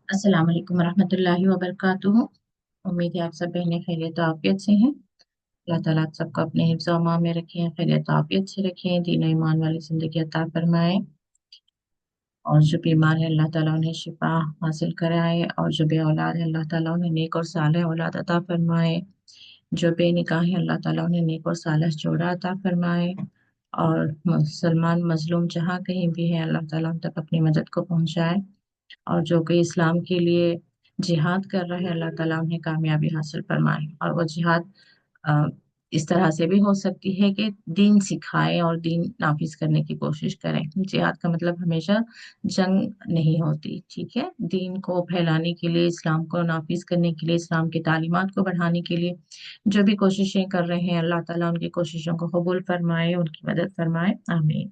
अस्सलाम वालेकुम रहमतुल्लाहि व बरकातुहू। उम्मीद है आप सब बहनें खैरियत और आफियत से हैं। अल्लाह ताला आप सबको अपने हिफ्ज़ और अमान में रखें, खैरियत और आफियत से रखें, दीन और ईमान वाली जिंदगी अता फरमाए। और जो बीमार है अल्लाह ताला उन्हें शिफा हासिल कराए, और जो बे औलाद है अल्लाह ताला उन्हें नेक और सालेह औलाद अता फरमाए। जो बेनिकाह है अल्लाह ताला उन्हें नेक और सालेह जोड़ा अता फरमाए। और मुसलमान मजलूम जहाँ कहीं भी है अल्लाह ताला उन तक अपनी मदद को पहुंचाए। और जो कोई इस्लाम के लिए जिहाद कर रहा है अल्लाह ताला उन्हें कामयाबी हासिल फरमाए। और वो जिहाद अ, इस तरह से भी हो सकती है कि दीन सिखाए और दीन नाफिज करने की कोशिश करें। जिहाद का मतलब हमेशा जंग नहीं होती, ठीक है। दीन को फैलाने के लिए, इस्लाम को नाफिज करने के लिए, इस्लाम की तालीमात को बढ़ाने के लिए जो भी कोशिशें कर रहे हैं अल्लाह ताला उनकी कोशिशों को कबूल फरमाए, उनकी मदद फरमाए, आमीन।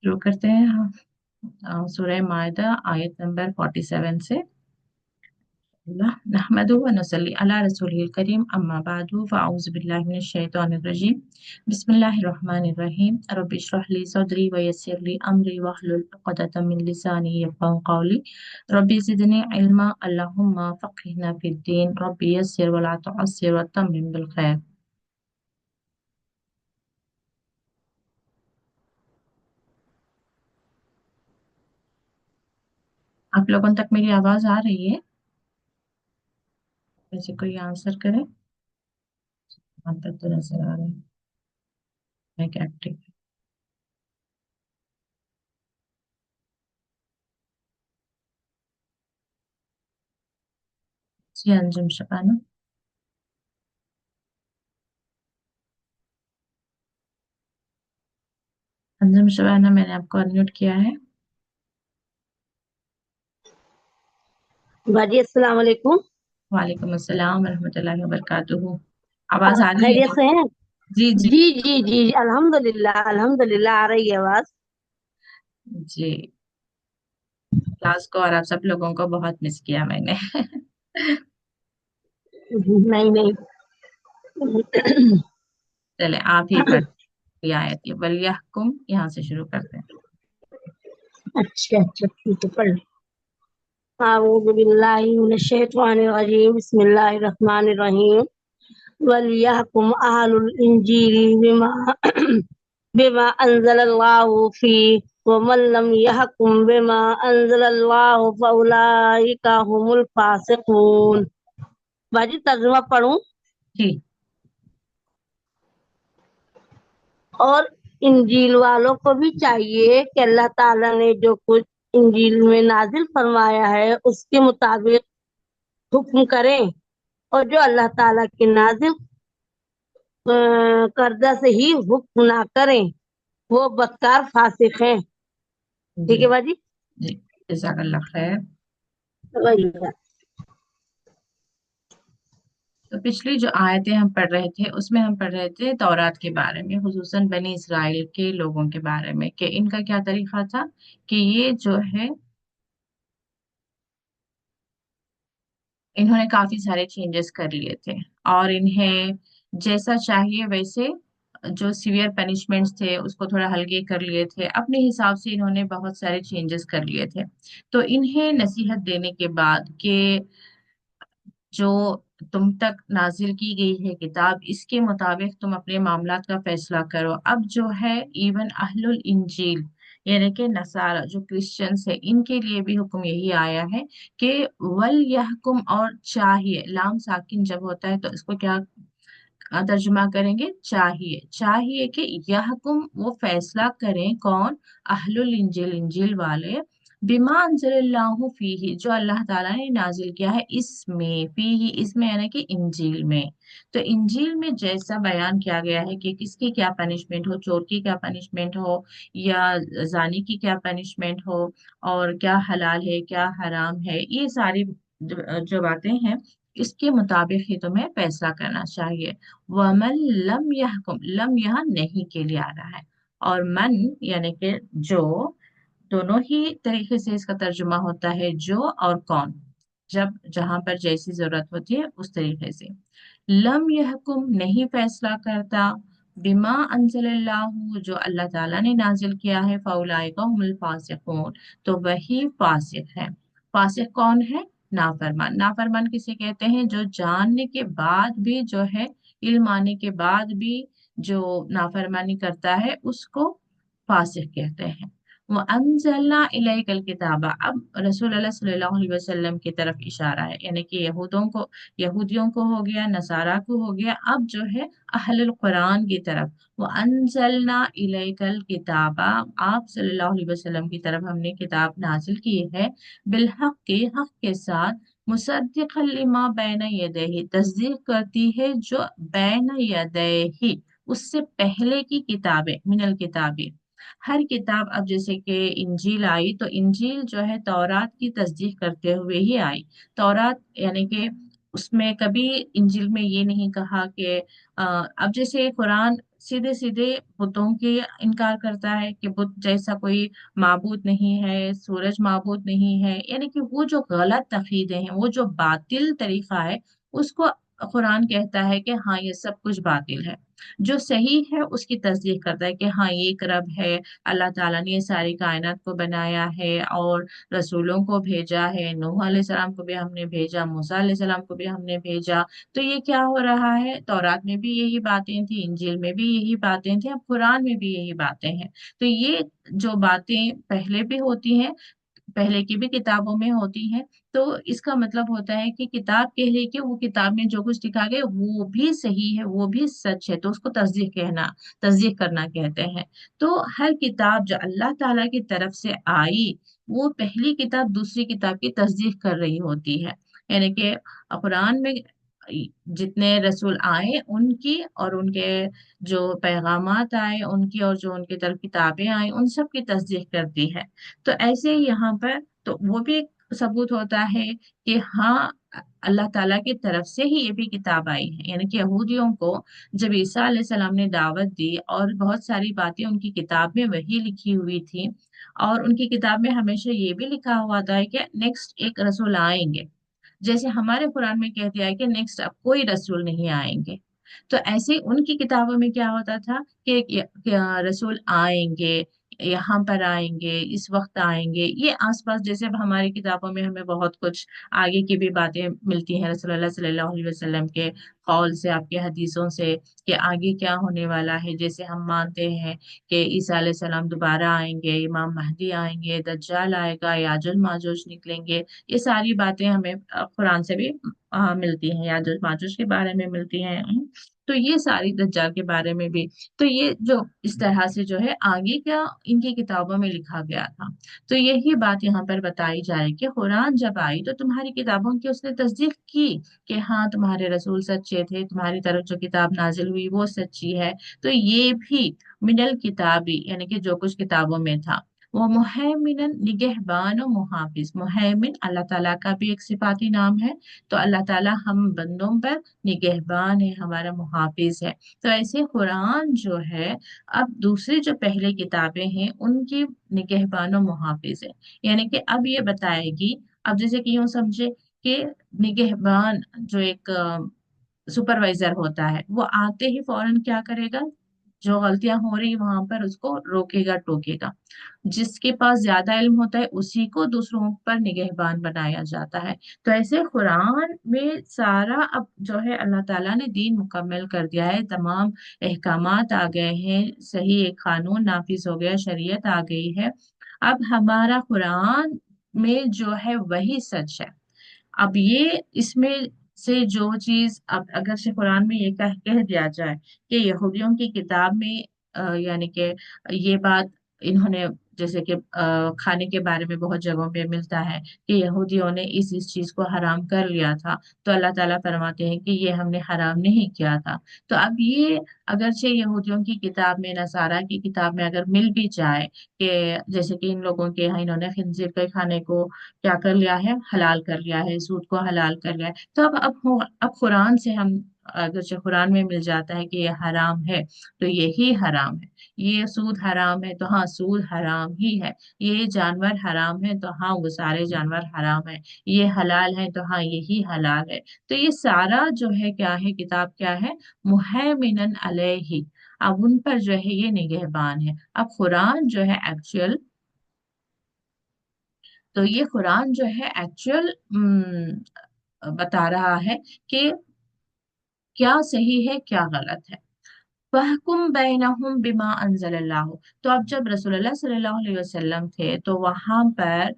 शुरू करते हैं हम सूरह मायदा आयत नंबर 47 से। नहमदुहु व नसल्ली अला रसूलिल करीम, अम्मा बादु, फ़अऊज़ु बिल्लाहि मिनश शैतानिर रजीम, बिस्मिल्लाहिर रहमानिर रहीम, रब्बि इश्रह ली सदरी व यस्सिर ली अमरी वहलुल उक़दतम मिन लिसानी यफ़क़हू क़ौली, रब्बि ज़िदनी इल्मा, अल्लाहुम्मा फ़क़्हिना फ़िद्दीन, रब्बि यस्सिर व ला तुअस्सिर व तम्मिम बिल खैर। आप लोगों तक मेरी आवाज आ रही है? वैसे कोई आंसर करे? यहाँ तक तो नजर आ रहा है। मैं क्या एक्टिव? जी अंजुम शबाना। अंजुम शबाना, मैंने आपको अनम्यूट किया है। बाजी अस्सलाम वालेकुम। वालेकुम अस्सलाम रहमतुल्लाहि व बरकातुहू। आवाज आ रही खैरियत है? से हैं? जी जी। जी जी जी, अल्हम्दुलिल्लाह अल्हम्दुलिल्लाह, आ रही है आवाज। जी, क्लास को और आप सब लोगों को बहुत मिस किया मैंने। नहीं नहीं। चले आप ही पढ़ आयत ये वलियहकुम, यहाँ से शुरू करते हैं। अच्छा अच्छा, ठीक है, पढ़। अऊज़ु बिल्लाहि मिनश शैतानिर रजीम, बिस्मिल्लाहिर रहमानिर रहीम। वलियहकुम अहलुल इंजीली बिमा बिमा अंज़लल्लाहु फी व मन लम यहकुम बिमा अंज़लल्लाहु फउलाइका हुमुल फासिकून। बाजी तर्जुमा पढ़ूं? जी और इंजील वालों को भी चाहिए कि अल्लाह ताला ने जो कुछ इंजील में नाजिल फरमाया है उसके मुताबिक हुक्म करें, और जो अल्लाह ताला के नाजिल करदा से ही हुक्म ना करें वो बदकार फासिक हैं। ठीक जी है बाजी। जी, जज़ाकल्लाह खैर। वही है। तो पिछली जो आयतें हम पढ़ रहे थे उसमें हम पढ़ रहे थे तौरात के बारे में, हुसूसन बनी इसराइल के लोगों के बारे में, कि इनका क्या तरीका था कि ये जो है इन्होंने काफी सारे चेंजेस कर लिए थे। और इन्हें जैसा चाहिए वैसे जो सीवियर पनिशमेंट्स थे उसको थोड़ा हल्के कर लिए थे, अपने हिसाब से इन्होंने बहुत सारे चेंजेस कर लिए थे। तो इन्हें नसीहत देने के बाद कि जो तुम तक नाजिल की गई है किताब, इसके मुताबिक तुम अपने मामलात का फैसला करो। अब जो है इवन अहलुल इंजील यानी कि नसारा जो क्रिश्चियंस है, इनके लिए भी हुक्म यही आया है कि वल यहकुम, और चाहिए, लाम साकिन जब होता है तो इसको क्या तर्जुमा करेंगे? चाहिए। चाहिए कि यहकुम वो फैसला करें, कौन? अहलुल इंजील, इंजील वाले, बिमा अंजलल्लाहु फीही, जो अल्लाह ताला ने नाजिल किया है इसमें, फीही इसमें यानी कि इंजील में। तो इंजील में जैसा बयान किया गया है कि किसकी क्या पनिशमेंट हो, चोर की क्या पनिशमेंट हो, या जानी की क्या पनिशमेंट हो, और क्या हलाल है क्या हराम है, ये सारी जो बातें हैं इसके मुताबिक ही तुम्हें फैसला करना चाहिए। वमन लम यहकुम, लम यहाँ नहीं के लिए आ रहा है, और मन यानी कि जो, दोनों ही तरीके से इसका तर्जुमा होता है, जो और कौन, जब जहां पर जैसी जरूरत होती है उस तरीके से। लम यहकुम नहीं फैसला करता, बिमा अंजलल्लाहु जो अल्लाह ताला ने नाजिल किया है, फौलाइका हुमुल फासिकून तो वही फासिक है। फासिक कौन है? नाफरमान। नाफरमान किसे कहते हैं? जो जानने के बाद भी जो है, इल्म आने के बाद भी जो नाफरमानी करता है उसको फासिक कहते हैं। वो अनजलना इलैकल किताबा, अब रसूल अल्लाह सल्लल्लाहु अलैहि वसल्लम की तरफ इशारा है, यानी कि यहूदियों को हो गया, नसारा को हो गया, अब जो है अहलुल कुरान की तरफ। वो अनजलना इलैकल किताबा, आप सल्लल्लाहु अलैहि वसल्लम की तरफ हमने किताब नाजिल की है, बिलहक के हक के साथ, मुसद्दिक़न लिमा बैन यदैहि, तस्दीक करती है जो बैन यदैहि, उससे पहले की किताबें, मिनल किताबें। हर किताब, अब जैसे कि इंजील आई तो इंजील जो है तौरात की तस्दीक करते हुए ही आई। तौरात यानी कि उसमें कभी इंजील में ये नहीं कहा कि अब जैसे कुरान सीधे सीधे बुतों के इनकार करता है कि बुत जैसा कोई माबूद नहीं है, सूरज माबूद नहीं है, यानी कि वो जो गलत अकीदे हैं, वो जो बातिल तरीका है, उसको कुरान कहता है कि हाँ ये सब कुछ बातिल है। जो सही है उसकी तस्दीक करता है कि हाँ ये एक रब है, अल्लाह ताला ने ये सारी कायनात को बनाया है और रसूलों को भेजा है, नूह अलैहिस्सलाम को भी हमने भेजा, मूसा अलैहिस्सलाम को भी हमने भेजा। तो ये क्या हो रहा है, तौरात में भी यही बातें थी, इंजील में भी यही बातें थी, अब कुरान में भी यही बातें हैं। तो ये जो बातें पहले भी होती हैं, पहले की भी किताबों में होती हैं, तो इसका मतलब होता है कि किताब कह ले कि वो किताब में जो कुछ लिखा गया वो भी सही है, वो भी सच है, तो उसको तस्दीक करना कहते हैं। तो हर किताब जो अल्लाह ताला की तरफ से आई, वो पहली किताब दूसरी किताब की तस्दीक कर रही होती है। यानी कि कुरान में जितने रसूल आए उनकी, और उनके जो पैगामात आए उनकी, और जो उनकी तरफ किताबें आई उन सब की तस्दीक करती है। तो ऐसे ही यहाँ पर तो वो भी एक सबूत होता है कि हाँ अल्लाह ताला की तरफ से ही ये भी किताब आई है। यानी कि यहूदियों को जब ईसा अलैहिस्सलाम ने दावत दी और बहुत सारी बातें उनकी किताब में वही लिखी हुई थी, और उनकी किताब में हमेशा ये भी लिखा हुआ था कि नेक्स्ट एक रसूल आएंगे, जैसे हमारे कुरान में कह दिया है कि नेक्स्ट अब कोई रसूल नहीं आएंगे। तो ऐसे ही उनकी किताबों में क्या होता था कि रसूल आएंगे, यहाँ पर आएंगे, इस वक्त आएंगे, ये आसपास, जैसे अब हमारी किताबों में हमें बहुत कुछ आगे की भी बातें मिलती हैं रसूलुल्लाह सल्लल्लाहु अलैहि वसल्लम के कौल से, आपके हदीसों से, कि आगे क्या होने वाला है। जैसे हम मानते हैं कि ईसा अलैहि सलाम दोबारा आएंगे, इमाम महदी आएंगे, दज्जाल आएगा, याजुज माजुज निकलेंगे, ये सारी बातें हमें कुरान से भी मिलती हैं, याजुज माजुज के बारे में मिलती हैं। तो ये सारी दज्जाल के बारे में भी, तो ये जो इस तरह से जो है आगे क्या इनकी किताबों में लिखा गया था। तो यही बात यहाँ पर बताई जा रही है कि कुरान जब आई तो तुम्हारी किताबों की उसने तस्दीक की कि हाँ तुम्हारे रसूल सच्चे थे, तुम्हारी तरफ जो किताब नाजिल हुई वो सच्ची है। तो ये भी मिनल किताबी, यानी कि जो कुछ किताबों में था, वो मुहैमिनन निगहबान और मुहाफिज। मुहैमिन अल्लाह ताला का भी एक सिफाती नाम है, तो अल्लाह ताला हम बंदों पर निगहबान है, हमारा मुहाफिज है। तो ऐसे कुरान जो है, अब दूसरी जो पहले किताबें हैं उनकी निगहबान और मुहाफिज है। यानी कि अब ये बताएगी, अब जैसे कि यूं समझे कि निगहबान जो एक सुपरवाइजर होता है, वो आते ही फौरन क्या करेगा, जो गलतियां हो रही वहां पर उसको रोकेगा टोकेगा। जिसके पास ज्यादा इल्म होता है उसी को दूसरों पर निगहबान बनाया जाता है। तो ऐसे कुरान में सारा अब जो है अल्लाह ताला ने दीन मुकम्मल कर दिया है, तमाम अहकामात आ गए हैं, सही एक कानून नाफिज हो गया, शरीयत आ गई है। अब हमारा कुरान में जो है वही सच है। अब ये इसमें से जो चीज, अब अगर से कुरान में ये कह दिया जाए कि यहूदियों की किताब में यानी कि ये बात इन्होंने, जैसे कि खाने के बारे में बहुत जगहों पे मिलता है कि यहूदियों ने इस चीज को हराम कर लिया था, तो अल्लाह ताला फरमाते हैं कि ये हमने हराम नहीं किया था। तो अब ये अगरचे यहूदियों की किताब में, नसारा की किताब में अगर मिल भी जाए कि जैसे कि इन लोगों के यहाँ इन्होंने खिंजीर के खाने को क्या कर लिया है, हलाल कर लिया है, सूद को हलाल कर लिया है, तो अब कुरान से हम, अगर जो कुरान में मिल जाता है कि ये हराम है तो यही हराम है। ये सूद हराम है तो हाँ सूद हराम ही है। ये जानवर हराम है तो हाँ वो सारे जानवर हराम है। ये हलाल है तो हाँ यही हलाल है। तो ये सारा जो है क्या है, किताब क्या है, मुहैमिनन अलैहि, अब उन पर जो है ये निगहबान है। अब कुरान जो है एक्चुअल, तो ये कुरान जो है एक्चुअल बता रहा है कि क्या सही है क्या गलत है। फहकुम बैनहुम बिमा अंजलल्लाहु। तो अब जब रसूलुल्लाह सल्लल्लाहु अलैहि वसल्लम थे तो वहां पर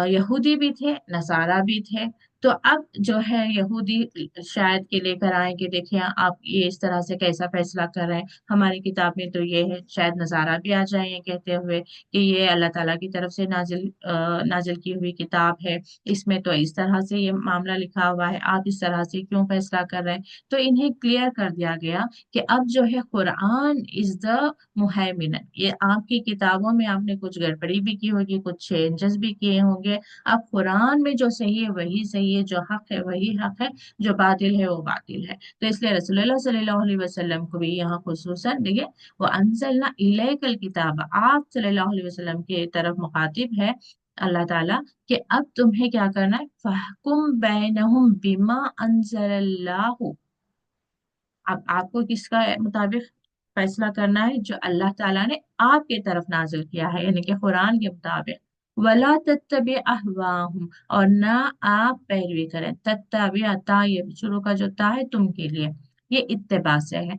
यहूदी भी थे, नसारा भी थे। तो अब जो है यहूदी शायद के लेकर आए कि देखिए आप ये इस तरह से कैसा फैसला कर रहे हैं, हमारी किताब में तो ये है। शायद नसारा भी आ जाए ये कहते हुए कि ये अल्लाह ताला की तरफ से नाजिल की हुई किताब है, इसमें तो इस तरह से ये मामला लिखा हुआ है, आप इस तरह से क्यों फैसला कर रहे हैं। तो इन्हें क्लियर कर दिया गया कि अब जो है कुरान इज द मुहैमिन, ये आपकी किताबों में आपने कुछ गड़बड़ी भी की होगी, कुछ चेंजेस भी किए होंगे। अब कुरान में जो सही है वही सही है, जो हक है वही हक है, जो बातिल है वो बातिल है। तो इसलिए रसूलुल्लाह सल्लल्लाहु अलैहि वसल्लम को भी यहाँ खुसूसन देखिए, वो अंजलना इलैकल किताब, आप सल्लल्लाहु अलैहि वसल्लम की तरफ मुखातिब है अल्लाह ताला कि अब तुम्हें क्या करना है, फहकुम बैनहुम बिमा अंजलल्लाहु। अब आपको किसका मुताबिक फैसला करना है, जो अल्लाह ताला ने आपके तरफ नाजिल किया है, यानी कि कुरान के मुताबिक। वला तत्तबि अहवाहुम, और ना आप पैरवी करें। तत्तबि ता, ये शुरू का जो ता है तुम के लिए, ये इत्तिबा से है।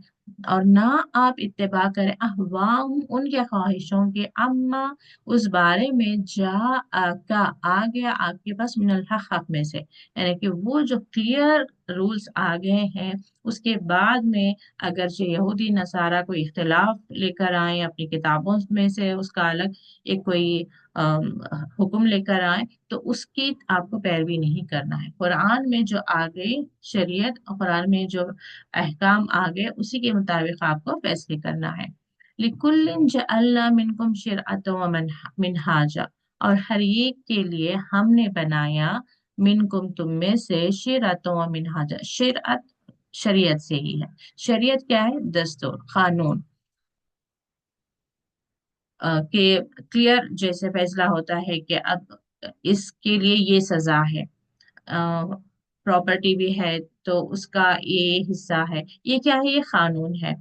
और ना आप इत्तिबा करें अहवाहुम, उनके ख्वाहिशों के, अम्मा उस बारे में जा का आ गया आपके पास, मिनल हक, हक में से, यानी कि वो जो क्लियर रूल्स आ गए हैं उसके बाद में अगर जो यहूदी नसारा कोई इख्तिलाफ लेकर आए अपनी किताबों में से, उसका अलग एक कोई हुक्म लेकर आए, तो उसकी आपको पैरवी नहीं करना है। कुरान में जो आ गई शरीयत और कुरान में जो अहकाम आ गए उसी के मुताबिक आपको फैसले करना है। लिकुल्लिन जअल्ना मिनकुम शिरअतन व मिनहाजा, और हर एक के लिए हमने बनाया, मिनकुम तुम में से, शिरअतन व मिनहाजा, शिरअत शरीयत से ही है। शरीयत क्या है, दस्तूर कानून, के क्लियर जैसे फैसला होता है कि अब इसके लिए ये सजा है, प्रॉपर्टी भी है तो उसका ये हिस्सा है, ये क्या है, ये कानून है।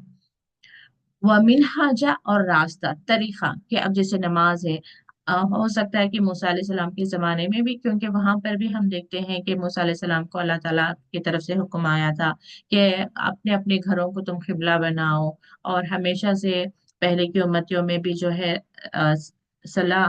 व मिनहाजा, और रास्ता तरीका, कि अब जैसे नमाज है, हो सकता है कि मूसा अलैहिस्सलाम के जमाने में भी, क्योंकि वहां पर भी हम देखते हैं कि मूसा अलैहिस्सलाम को अल्लाह ताला की तरफ से हुक्म आया था कि अपने अपने घरों को तुम किबला बनाओ। और हमेशा से पहले की उम्मतियों में भी जो है सलाह,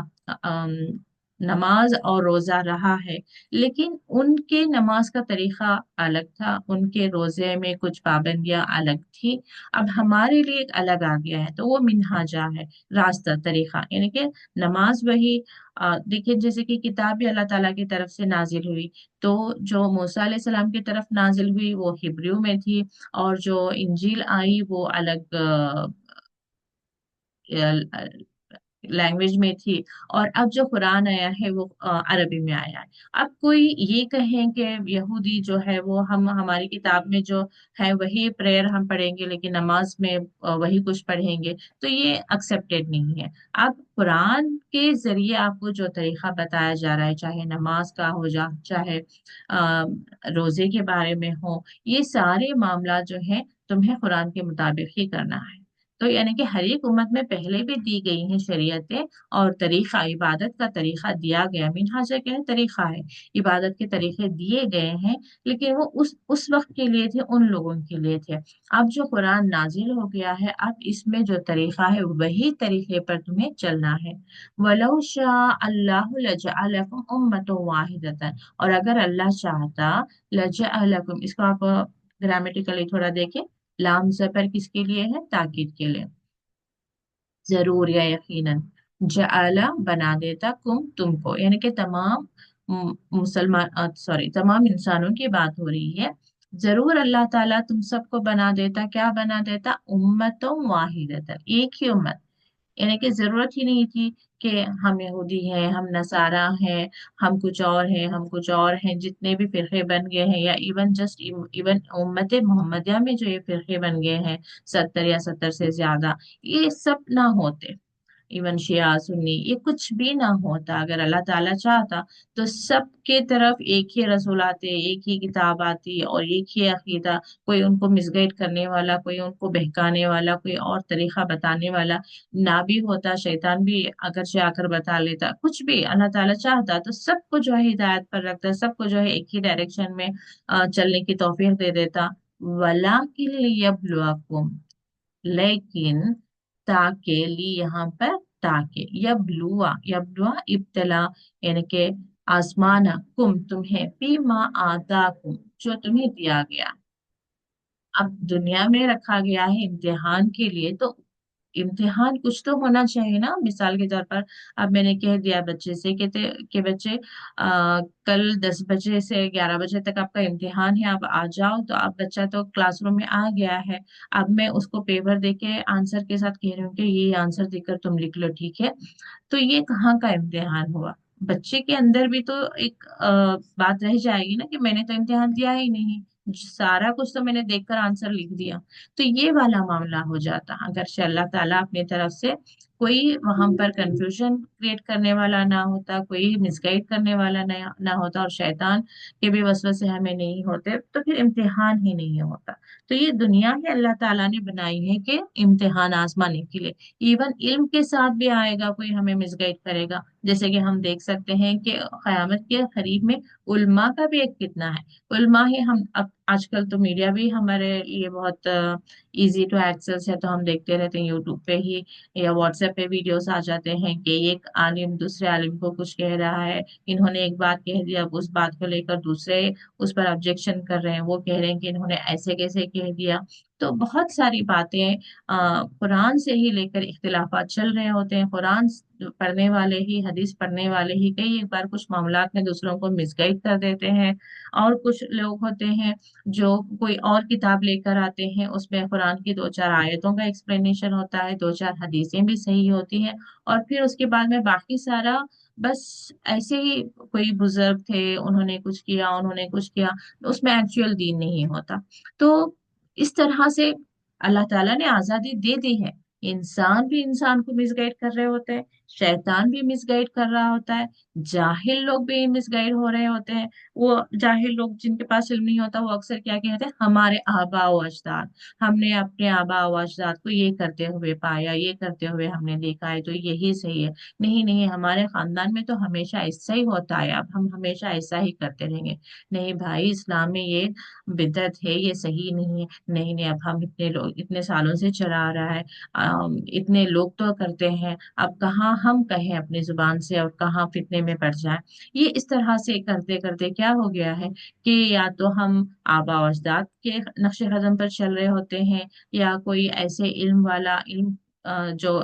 नमाज और रोजा रहा है, लेकिन उनके नमाज का तरीका अलग था, उनके रोजे में कुछ पाबंदियां अलग थी। अब हमारे लिए एक अलग आ गया है, तो वो मिनहाजा है, रास्ता तरीका, यानी कि नमाज वही। देखिए जैसे कि किताब भी अल्लाह ताला की तरफ से नाजिल हुई, तो जो मूसा अलैहि सलाम की तरफ नाजिल हुई वो हिब्रू में थी, और जो इंजील आई वो अलग लैंग्वेज में थी। और अब जो कुरान आया है वो अरबी में आया है। अब कोई ये कहें कि यहूदी जो है वो, हम हमारी किताब में जो है वही प्रेयर हम पढ़ेंगे लेकिन नमाज में वही कुछ पढ़ेंगे, तो ये एक्सेप्टेड नहीं है। अब कुरान के जरिए आपको जो तरीका बताया जा रहा है, चाहे नमाज का हो जा, चाहे रोजे के बारे में हो, ये सारे मामला जो है तुम्हें कुरान के मुताबिक ही करना है। तो यानी कि हर एक उम्मत में पहले भी दी गई हैं शरीयतें, और तरीका, इबादत का तरीका दिया गया, मिनहाज क्या है, तरीका है, इबादत के तरीके दिए गए हैं, लेकिन वो उस वक्त के लिए थे, उन लोगों के लिए थे। अब जो कुरान नाजिल हो गया है, अब इसमें जो तरीका है वही तरीके पर तुम्हें चलना है। वलौ शाअ अल्लाहु लजअलकुम उम्मतन वाहिदतन, और अगर अल्लाह चाहता, लजअलकुम, इसको आप ग्रामेटिकली थोड़ा देखें, लाम जबर किसके लिए है, ताकीद के लिए, जरूर या यकीनन। जआला बना देता, कुम तुमको, यानी कि तमाम मुसलमान, सॉरी, तमाम इंसानों की बात हो रही है। जरूर अल्लाह ताला तुम सबको बना देता, क्या बना देता, उम्मतों वाहिदतन, एक ही उम्मत। यानी कि जरूरत ही नहीं थी कि हम यहूदी हैं, हम नसारा हैं, हम कुछ और हैं, हम कुछ और हैं, जितने भी फिरके बन गए हैं, या इवन जस्ट इवन उम्मत मोहम्मदिया में जो ये फिरके बन गए हैं, 70 या 70 से ज्यादा, ये सब ना होते। इवन शिया सुन्नी ये कुछ भी ना होता, अगर अल्लाह ताला चाहता तो सबके तरफ एक ही रसूल आते, एक ही किताब आती और एक ही अकीदा। कोई उनको मिसगाइड करने वाला, कोई उनको बहकाने वाला, कोई और तरीका बताने वाला ना भी होता। शैतान भी अगर से आकर बता लेता, कुछ भी अल्लाह ताला चाहता तो सबको जो है हिदायत पर रखता, सबको जो है एक ही डायरेक्शन में चलने की तौफीक दे देता। वलाकिन लियब्लुवकुम, लेकिन ताके ली यहाँ पर, ताके यबलुआ, यबलुआ इब्तला, यानी कि आसमाना कुम तुम्हें, फीमा आताकुम जो तुम्हें दिया गया। अब दुनिया में रखा गया है इम्तिहान के लिए, तो इम्तिहान कुछ तो होना चाहिए ना। मिसाल के तौर पर अब मैंने कह दिया बच्चे से कि बच्चे कल 10 बजे से 11 बजे तक आपका इम्तिहान है, आप आ जाओ। तो अब बच्चा तो क्लासरूम में आ गया है। अब मैं उसको पेपर दे के आंसर के साथ कह रही हूँ कि ये आंसर देकर तुम लिख लो, ठीक है। तो ये कहाँ का इम्तिहान हुआ? बच्चे के अंदर भी तो एक बात रह जाएगी ना कि मैंने तो इम्तिहान दिया ही नहीं, सारा कुछ तो मैंने देखकर आंसर लिख दिया। तो ये वाला मामला हो जाता अगर से अल्लाह ताला अपनी तरफ से कोई वहां पर कंफ्यूजन क्रिएट करने वाला ना होता, कोई मिसगाइड करने वाला ना होता, और शैतान के भी वसवसे हमें नहीं होते, तो फिर इम्तिहान ही नहीं होता। तो ये दुनिया ही अल्लाह ताला ने बनाई है कि इम्तिहान आजमाने के लिए। इवन इल्म के साथ भी आएगा कोई हमें मिसगाइड करेगा, जैसे कि हम देख सकते हैं कि कयामत के करीब में उल्मा का भी एक कितना है। उल्मा ही हम अब आजकल तो मीडिया भी हमारे लिए बहुत इजी टू एक्सेस है, तो हम देखते रहते हैं यूट्यूब पे ही या व्हाट्सएप पे वीडियोस आ जाते हैं कि एक आलिम दूसरे आलिम को कुछ कह रहा है, इन्होंने एक बात कह दिया, अब उस बात को लेकर दूसरे उस पर ऑब्जेक्शन कर रहे हैं, वो कह रहे हैं कि इन्होंने ऐसे कैसे कह दिया। तो बहुत सारी बातें कुरान से ही लेकर इख्तिलाफात चल रहे होते हैं। कुरान पढ़ने वाले ही, हदीस पढ़ने वाले ही कई एक बार कुछ मामलात में दूसरों को मिसगाइड कर देते हैं। और कुछ लोग होते हैं जो कोई और किताब लेकर आते हैं, उसमें कुरान की 2 4 आयतों का एक्सप्लेनेशन होता है, 2 4 हदीसें भी सही होती हैं, और फिर उसके बाद में बाकी सारा बस ऐसे ही कोई बुजुर्ग थे, उन्होंने कुछ किया, उन्होंने कुछ किया, उसमें एक्चुअल दीन नहीं होता। तो इस तरह से अल्लाह ताला ने आजादी दे दी है। इंसान भी इंसान को मिसगाइड कर रहे होते हैं, शैतान भी मिसगाइड कर रहा होता है, जाहिल लोग भी मिसगाइड हो रहे होते हैं। वो जाहिल लोग जिनके पास इल्म नहीं होता, वो अक्सर क्या कहते हैं, हमारे आबा व अजदाद, हमने अपने आबा व अजदाद को ये करते हुए पाया, ये करते हुए हमने देखा है, तो यही सही है। नहीं नहीं, हमारे खानदान में तो हमेशा ऐसा ही होता है, अब हम हमेशा ऐसा ही करते रहेंगे। नहीं भाई, इस्लाम में ये बिदअत है, ये सही नहीं है। नहीं नहीं, अब हम इतने लोग इतने सालों से चला आ रहा है, इतने लोग तो करते हैं, अब कहाँ हम कहें अपनी जुबान से और कहाँ फितने में पड़ जाए। ये इस तरह से करते करते क्या हो गया है कि या तो हम आबा और अजदाद के नक्शे कदम पर चल रहे होते हैं, या कोई ऐसे इल्म वाला इल्म जो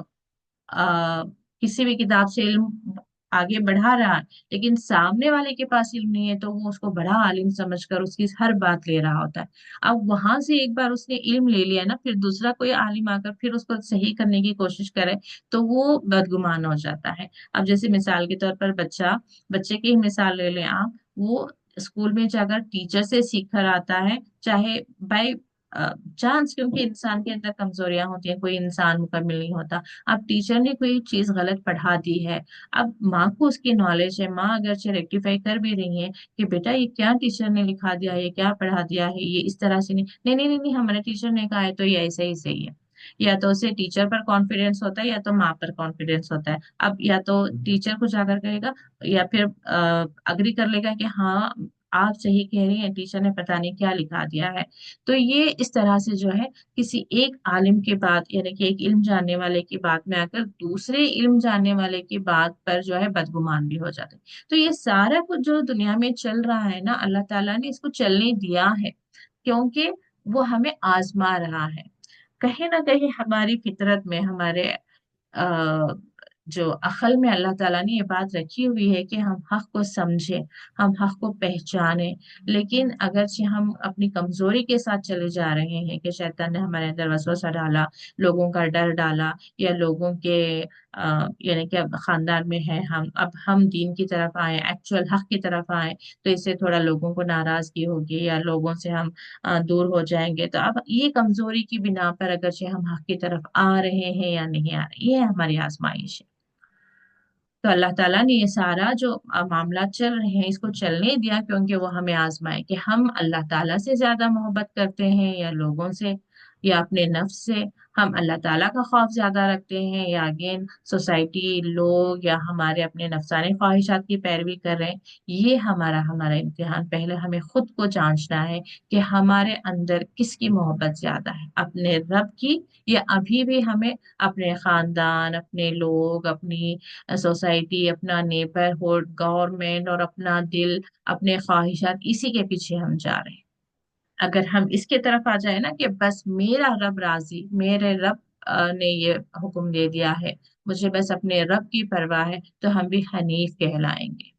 किसी भी किताब से इल्म आगे बढ़ा रहा है, लेकिन सामने वाले के पास इल्म नहीं है, तो वो उसको बड़ा आलिम समझकर उसकी हर बात ले रहा होता है। अब वहां से एक बार उसने इल्म ले लिया ना, फिर दूसरा कोई आलिम आकर फिर उसको सही करने की कोशिश करे, तो वो बदगुमान हो जाता है। अब जैसे मिसाल के तौर पर बच्चे की ही मिसाल ले लें आप। वो स्कूल में जाकर टीचर से सीख कर आता है, चाहे बाई चांस, क्योंकि इंसान के अंदर कमजोरियां होती हैं, कोई इंसान मुकम्मल नहीं होता। अब टीचर ने कोई चीज गलत पढ़ा दी है, अब माँ को उसकी नॉलेज है, माँ अगर से रेक्टिफाई कर भी रही है कि बेटा ये क्या टीचर ने लिखा दिया है, ये क्या पढ़ा दिया है, ये इस तरह से नहीं, नहीं नहीं नहीं, नहीं हमारे टीचर ने कहा है तो ये ऐसे ही सही है। या तो उसे टीचर पर कॉन्फिडेंस होता है, या तो माँ पर कॉन्फिडेंस होता है। अब या तो टीचर को जाकर कहेगा, या फिर अग्री कर लेगा कि हाँ आप सही कह रही हैं, टीचर ने पता नहीं क्या लिखा दिया है। तो ये इस तरह से जो है किसी एक आलिम के बात, यानी कि एक इल्म जानने वाले की बात में आकर दूसरे इल्म जानने वाले की बात पर जो है बदगुमान भी हो जाते हैं। तो ये सारा कुछ जो दुनिया में चल रहा है ना, अल्लाह ताला ने इसको चलने दिया है, क्योंकि वो हमें आजमा रहा है। कहीं ना कहीं हमारी फितरत में, हमारे अ, जो अकल में अल्लाह ताला ने ये बात रखी हुई है कि हम हक को समझें, हम हक को पहचानें। लेकिन अगरचे हम अपनी कमजोरी के साथ चले जा रहे हैं कि शैतान ने हमारे अंदर वसवसा डाला, लोगों का डर डाला, या लोगों के यानी कि अब खानदान में है हम, अब हम दीन की तरफ आए, एक्चुअल हक की तरफ आए, तो इससे थोड़ा लोगों को नाराजगी होगी या लोगों से हम दूर हो जाएंगे। तो अब ये कमजोरी की बिना पर अगरचे हम हक की तरफ आ रहे हैं या नहीं आ रहे, ये हमारी आजमाइश है। तो अल्लाह ताला ने ये सारा जो मामला चल रहे हैं इसको चलने दिया, क्योंकि वो हमें आजमाए कि हम अल्लाह ताला से ज्यादा मोहब्बत करते हैं या लोगों से या अपने नफ्स से। हम अल्लाह ताला का खौफ ज्यादा रखते हैं या अगेन सोसाइटी, लोग, या हमारे अपने नफसानी ख्वाहिशात की पैरवी कर रहे हैं। ये हमारा हमारा इम्तिहान, पहले हमें खुद को जांचना है कि हमारे अंदर किसकी मोहब्बत ज्यादा है, अपने रब की, या अभी भी हमें अपने खानदान, अपने लोग, अपनी सोसाइटी, अपना नेबरहुड, गवर्नमेंट और अपना दिल, अपने ख्वाहिशात, इसी के पीछे हम जा रहे हैं। अगर हम इसके तरफ आ जाए ना कि बस मेरा रब राजी, मेरे रब ने ये हुक्म दे दिया है, मुझे बस अपने रब की परवाह है, तो हम भी हनीफ कहलाएंगे।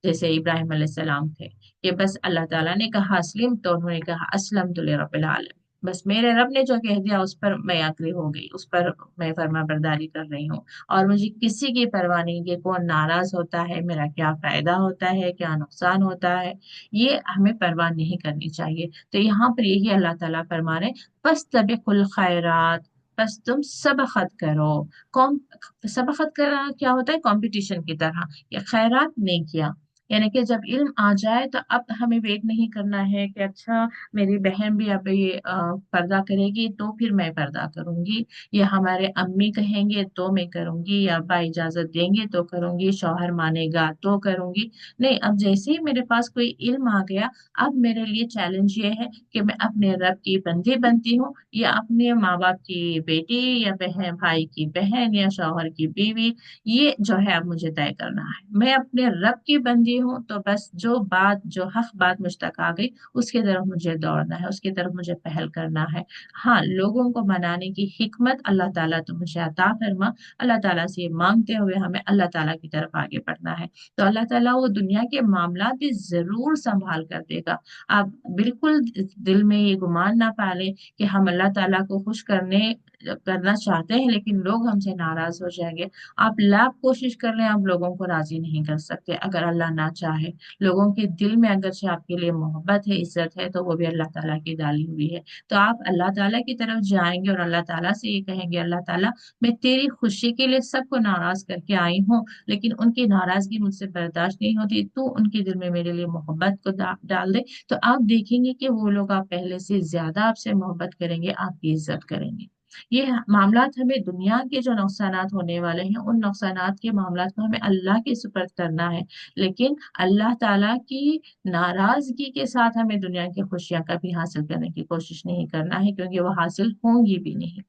जैसे इब्राहिम अलैहिस्सलाम थे कि बस अल्लाह ताला ने कहा अस्लिम, तो उन्होंने कहा अस्लम तो रब्बिल आलमीन, बस मेरे रब ने जो कह दिया उस पर मैं अग्री हो गई, उस पर मैं फर्मा बरदारी कर रही हूँ, और मुझे किसी की परवाह नहीं कि कौन नाराज होता है, मेरा क्या फायदा होता है, क्या नुकसान होता है, ये हमें परवाह नहीं करनी चाहिए। तो यहाँ पर यही अल्लाह ताला फरमा रहे, बस तबिकुल खैरात, बस तुम सबखत करो। कौन सबखत करना क्या होता है? कंपटीशन की तरह, या खैरात नहीं किया, यानी कि जब इल्म आ जाए तो अब हमें वेट नहीं करना है कि अच्छा मेरी बहन भी अब ये पर्दा करेगी तो फिर मैं पर्दा करूंगी, या हमारे अम्मी कहेंगे तो मैं करूंगी, या अब्बा इजाजत देंगे तो करूंगी, शौहर मानेगा तो करूंगी। नहीं, अब जैसे ही मेरे पास कोई इल्म आ गया, अब मेरे लिए चैलेंज ये है कि मैं अपने रब की बंदी बनती हूँ या अपने माँ बाप की बेटी, या बहन भाई की बहन, या शौहर की बीवी। ये जो है अब मुझे तय करना है, मैं अपने रब की बंदी हूँ, तो बस जो बात, जो हक बात मुझ तक आ गई, उसकी तरफ मुझे दौड़ना है, उसकी तरफ मुझे पहल करना है। हाँ, लोगों को मनाने की हिकमत अल्लाह ताला तो मुझे अता फरमा, अल्लाह ताला से ये मांगते हुए हमें अल्लाह ताला की तरफ आगे बढ़ना है। तो अल्लाह ताला वो दुनिया के मामला भी जरूर संभाल कर देगा। आप बिल्कुल दिल में ये गुमान ना पालें कि हम अल्लाह ताला को खुश करना चाहते हैं लेकिन लोग हमसे नाराज हो जाएंगे। आप लाख कोशिश कर लें, आप लोगों को राजी नहीं कर सकते अगर अल्लाह ना चाहे। लोगों के दिल में अगर से आपके लिए मोहब्बत है, इज्जत है, तो वो भी अल्लाह ताला की डाली हुई है। तो आप अल्लाह ताला की तरफ जाएंगे और अल्लाह ताला से ये कहेंगे, अल्लाह ताला मैं तेरी खुशी के लिए सबको नाराज करके आई हूँ, लेकिन उनकी नाराजगी मुझसे बर्दाश्त नहीं होती, तू उनके दिल में मेरे लिए मोहब्बत को डाल दे। तो आप देखेंगे कि वो लोग आप पहले से ज्यादा आपसे मोहब्बत करेंगे, आपकी इज्जत करेंगे। ये मामलात हमें दुनिया के जो नुकसानात होने वाले हैं, उन नुकसानात के मामलात को हमें अल्लाह के सुपर्द करना है, लेकिन अल्लाह ताला की नाराजगी के साथ हमें दुनिया की खुशियां कभी हासिल करने की कोशिश नहीं करना है, क्योंकि वो हासिल होंगी भी नहीं।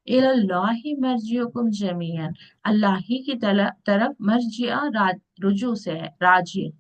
इलल्लाहि मर्जिउकुम जमीअन, अल्लाह ही की तरफ मर्जिया, रुजू से है, राजी,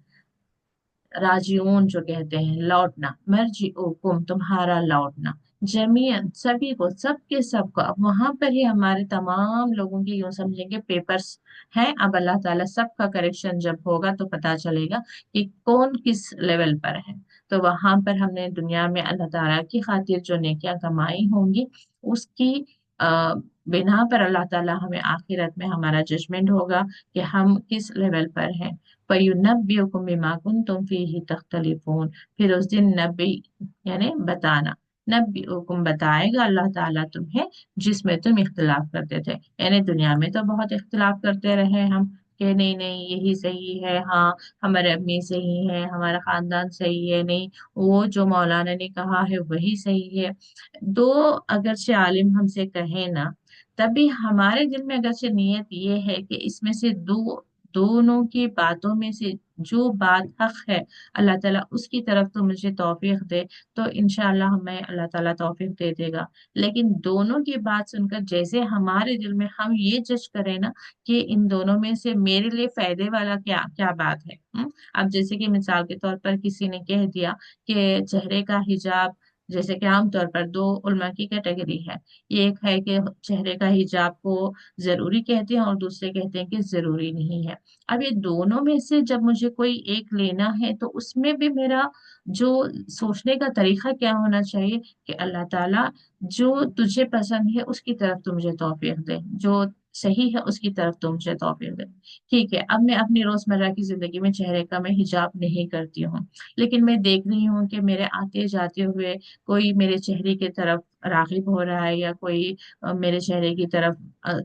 राजीऊन जो कहते हैं लौटना, मर्जी ओकुम तुम्हारा लौटना, जमीयन सभी को, सबके सबको। अब वहां पर ही हमारे तमाम लोगों के यूं समझेंगे पेपर्स हैं। अब अल्लाह ताला सबका करेक्शन जब होगा तो पता चलेगा कि कौन किस लेवल पर है। तो वहां पर हमने दुनिया में अल्लाह ताला की खातिर जो नेकियां कमाई होंगी, उसकी आ, बिना पर अल्लाह ताला हमें आखिरत में हमारा जजमेंट होगा कि हम किस लेवल पर हैं। फयुनब्बिउकुम बिमा कुंतुम फीही तख्तलिफून, फिर उस दिन नबी यानी बताना, नब्बिउकुम बताएगा अल्लाह ताला तुम्हें जिसमें तुम इख्तिलाफ करते थे। यानी दुनिया में तो बहुत इख्तिलाफ करते रहे हम कि नहीं नहीं यही सही है, हाँ हमारे अम्मी सही है, हमारा खानदान सही है, नहीं वो जो मौलाना ने कहा है वही सही है। दो अगर से आलिम हमसे कहे ना, तभी हमारे दिल में अगर से नीयत ये है कि इसमें से दोनों की बातों में से जो बात हक है, अल्लाह ताला उसकी तरफ तो मुझे तौफीक दे, तो इंशाअल्लाह हमें अल्लाह ताला तौफीक दे देगा। लेकिन दोनों की बात सुनकर जैसे हमारे दिल में हम ये जज करें ना कि इन दोनों में से मेरे लिए फायदे वाला क्या क्या बात है। अब जैसे कि मिसाल के तौर पर किसी ने कह दिया कि चेहरे का हिजाब, जैसे कि आमतौर पर दो उल्मा की कैटेगरी है, एक है कि चेहरे का हिजाब को जरूरी कहते हैं और दूसरे कहते हैं कि जरूरी नहीं है। अब ये दोनों में से जब मुझे कोई एक लेना है, तो उसमें भी मेरा जो सोचने का तरीका क्या होना चाहिए कि अल्लाह ताला जो तुझे पसंद है उसकी तरफ तू मुझे तौफीक दे, जो सही है उसकी तरफ तो मुझे तौफीक दे। ठीक है, अब मैं अपनी रोजमर्रा की जिंदगी में चेहरे का मैं हिजाब नहीं करती हूँ, लेकिन मैं देख रही हूँ कि मेरे आते जाते हुए कोई मेरे चेहरे की तरफ रागिब हो रहा है, या कोई मेरे चेहरे की तरफ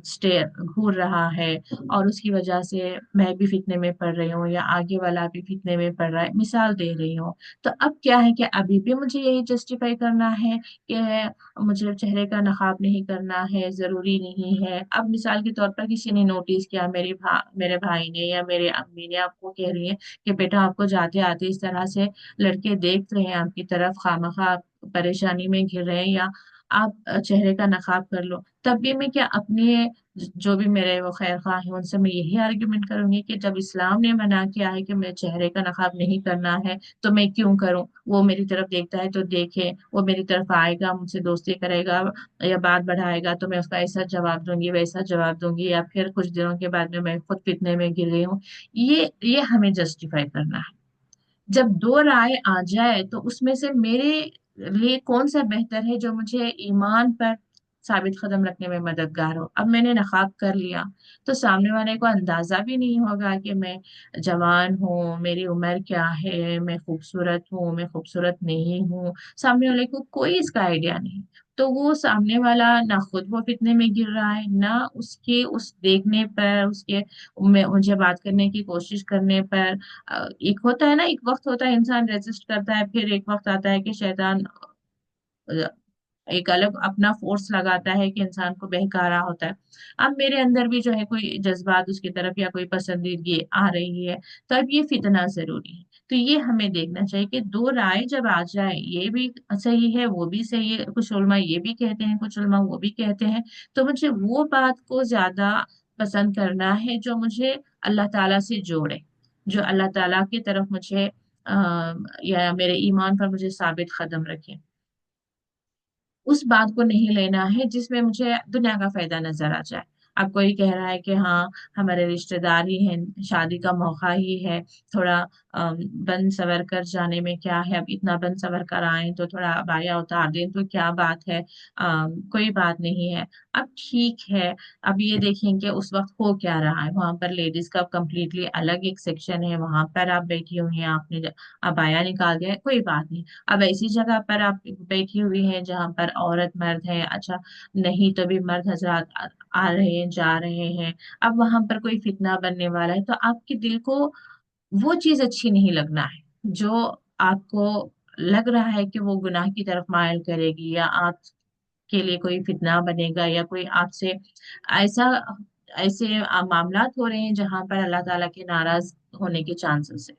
स्टेयर घूर रहा है, और उसकी वजह से मैं भी फितने में पड़ रही हूँ या आगे वाला भी फितने में पड़ रहा है, मिसाल दे रही हूँ। तो अब क्या है कि अभी भी मुझे यही जस्टिफाई करना है कि मुझे चेहरे का नकाब नहीं करना है, जरूरी नहीं है। अब मिसाल के तौर पर किसी ने नोटिस किया, मेरे भाई ने या मेरे अम्मी ने आपको कह रही है कि बेटा आपको जाते आते इस तरह से लड़के देख रहे हैं आपकी तरफ, खामखा आप परेशानी में घिर रहे हैं, या आप चेहरे का नकाब कर लो, तब भी मैं क्या अपने जो भी मेरे वो खैर खा हैं उनसे मैं यही आर्ग्यूमेंट करूंगी कि जब इस्लाम ने मना किया है कि मैं चेहरे का नकाब नहीं करना है, तो मैं क्यों करूं? वो मेरी तरफ देखता है तो देखे, वो मेरी तरफ आएगा, मुझसे दोस्ती करेगा या बात बढ़ाएगा, तो मैं उसका ऐसा जवाब दूंगी वैसा जवाब दूंगी, या फिर कुछ दिनों के बाद में मैं खुद फितने में गिर गई हूँ। ये हमें जस्टिफाई करना है। जब दो राय आ जाए तो उसमें से मेरे लिए कौन सा बेहतर है जो मुझे ईमान पर साबित कदम रखने में मददगार हो। अब मैंने नकाब कर लिया तो सामने वाले को अंदाजा भी नहीं होगा कि मैं जवान हूँ, मेरी उम्र क्या है, मैं खूबसूरत हूँ, मैं खूबसूरत नहीं हूँ। सामने वाले को कोई इसका आइडिया नहीं। तो वो सामने वाला ना खुद वो फितने में गिर रहा है, ना उसके उस देखने पर, उसके मुझे बात करने की कोशिश करने पर। एक होता है ना, एक वक्त होता है इंसान रेजिस्ट करता है, फिर एक वक्त आता है कि शैतान एक अलग अपना फोर्स लगाता है कि इंसान को बहका रहा होता है। अब मेरे अंदर भी जो है कोई जज्बात उसकी तरफ या कोई पसंदीदगी आ रही है, तो अब ये फितना जरूरी है। तो ये हमें देखना चाहिए कि दो राय जब आ जाए, ये भी सही है वो भी सही है, कुछ उलमा ये भी कहते हैं कुछ उलमा वो भी कहते हैं, तो मुझे वो बात को ज्यादा पसंद करना है जो मुझे अल्लाह ताला से जोड़े, जो अल्लाह ताला की तरफ मुझे या मेरे ईमान पर मुझे साबित कदम रखे। उस बात को नहीं लेना है जिसमें मुझे दुनिया का फायदा नजर आ जाए। अब कोई कह रहा है कि हाँ हमारे रिश्तेदार ही हैं, शादी का मौका ही है, थोड़ा बन सवर कर जाने में क्या है, अब इतना बन सवर कर आए तो थोड़ा अबाया उतार दें तो क्या बात है, कोई बात नहीं है। अब ठीक है, अब ये देखेंगे उस वक्त हो क्या रहा है वहां पर, लेडीज का कम्प्लीटली अलग एक सेक्शन है, वहां पर आप बैठी हुई हैं, आपने अबाया निकाल दिया है, कोई बात नहीं। अब ऐसी जगह पर आप बैठी हुई हैं जहां पर औरत मर्द है, अच्छा नहीं तो भी मर्द हजरात आ रहे हैं जा रहे हैं, अब वहां पर कोई फितना बनने वाला है, तो आपके दिल को वो चीज अच्छी नहीं लगना है जो आपको लग रहा है कि वो गुनाह की तरफ मायल करेगी, या आपके लिए कोई फितना बनेगा, या कोई आपसे ऐसा ऐसे मामलात हो रहे हैं जहां पर अल्लाह ताला के नाराज होने के चांसेस है।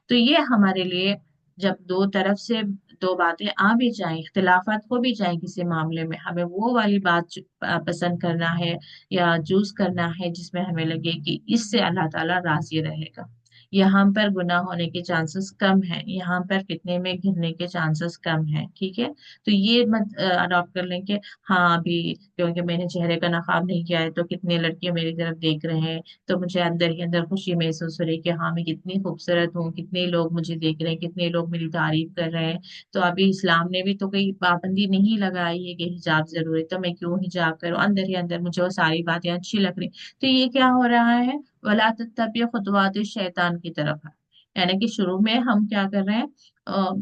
तो ये हमारे लिए, जब दो तरफ से दो बातें आ भी जाएं, इख्तिलाफात हो भी जाएं किसी मामले में, हमें वो वाली बात पसंद करना है या चूज करना है जिसमें हमें लगे कि इससे अल्लाह ताला राजी रहेगा। यहाँ पर गुनाह होने के चांसेस कम है, यहाँ पर फितने में घिरने के चांसेस कम है। ठीक है, तो ये मत अडॉप्ट कर लें कि हाँ अभी क्योंकि मैंने चेहरे का नकाब नहीं किया है तो कितने लड़के मेरी तरफ देख रहे हैं, तो मुझे अंदर ही अंदर खुशी महसूस हो रही है कि हाँ मैं कितनी खूबसूरत हूँ, कितने लोग मुझे देख रहे हैं, कितने लोग मेरी तारीफ कर रहे हैं। तो अभी इस्लाम ने भी तो कोई पाबंदी नहीं लगाई है कि हिजाब जरूरी है, तो मैं क्यों हिजाब करूँ, अंदर ही अंदर मुझे वो सारी बातें अच्छी लग रही। तो ये क्या हो रहा है, वला तत्तबिअ खुतवात शैतान की तरफ है। यानी कि शुरू में हम क्या कर रहे हैं,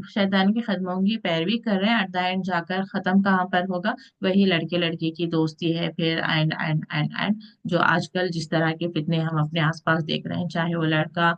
शैतान के कदमों की पैरवी कर रहे हैं, एट द एंड जाकर खत्म कहाँ पर होगा, वही लड़के लड़की की दोस्ती है, फिर एंड जो आजकल जिस तरह के फितने हम अपने आसपास देख रहे हैं, चाहे वो लड़का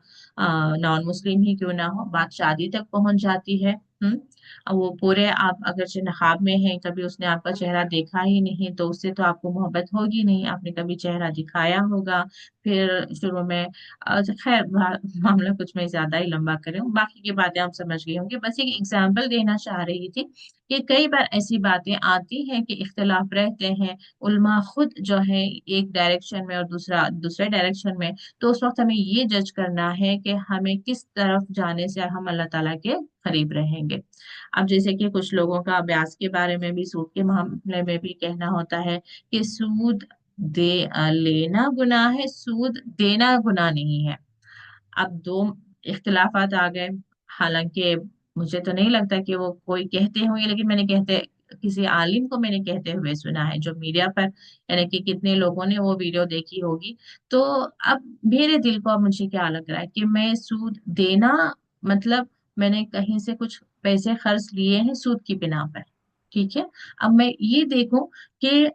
नॉन मुस्लिम ही क्यों ना हो, बात शादी तक पहुंच जाती है। अब वो पूरे, आप अगर से नकाब में हैं, कभी उसने आपका चेहरा देखा ही नहीं तो उससे तो आपको मोहब्बत होगी नहीं, आपने कभी चेहरा दिखाया होगा। फिर शुरू में खैर मामला कुछ मैं ज्यादा ही लंबा करें, बाकी की बातें आप समझ गए होंगे, बस एक एग्जाम्पल देना चाह रही थी कि कई बार ऐसी बातें आती हैं कि इख्तिलाफ रहते हैं, उल्मा खुद जो है एक डायरेक्शन में और दूसरा दूसरे डायरेक्शन में, तो उस वक्त हमें ये जज करना है कि हमें किस तरफ जाने से हम अल्लाह ताला के करीब रहेंगे। अब जैसे कि कुछ लोगों का अभ्यास के बारे में भी, सूद के मामले में भी कहना होता है कि सूद लेना गुनाह है, सूद देना गुनाह नहीं है। अब दो इख्तिलाफात आ गए, हालांकि मुझे तो नहीं लगता कि वो कोई कहते होंगे, लेकिन मैंने कहते किसी आलिम को मैंने कहते हुए सुना है, जो मीडिया पर, यानी कि कितने लोगों ने वो वीडियो देखी होगी। तो अब मेरे दिल को अब मुझे क्या लग रहा है कि मैं सूद देना, मतलब मैंने कहीं से कुछ पैसे खर्च लिए हैं सूद की बिना पर, ठीक है। अब मैं ये देखूं कि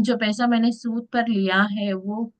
जो पैसा मैंने सूद पर लिया है वो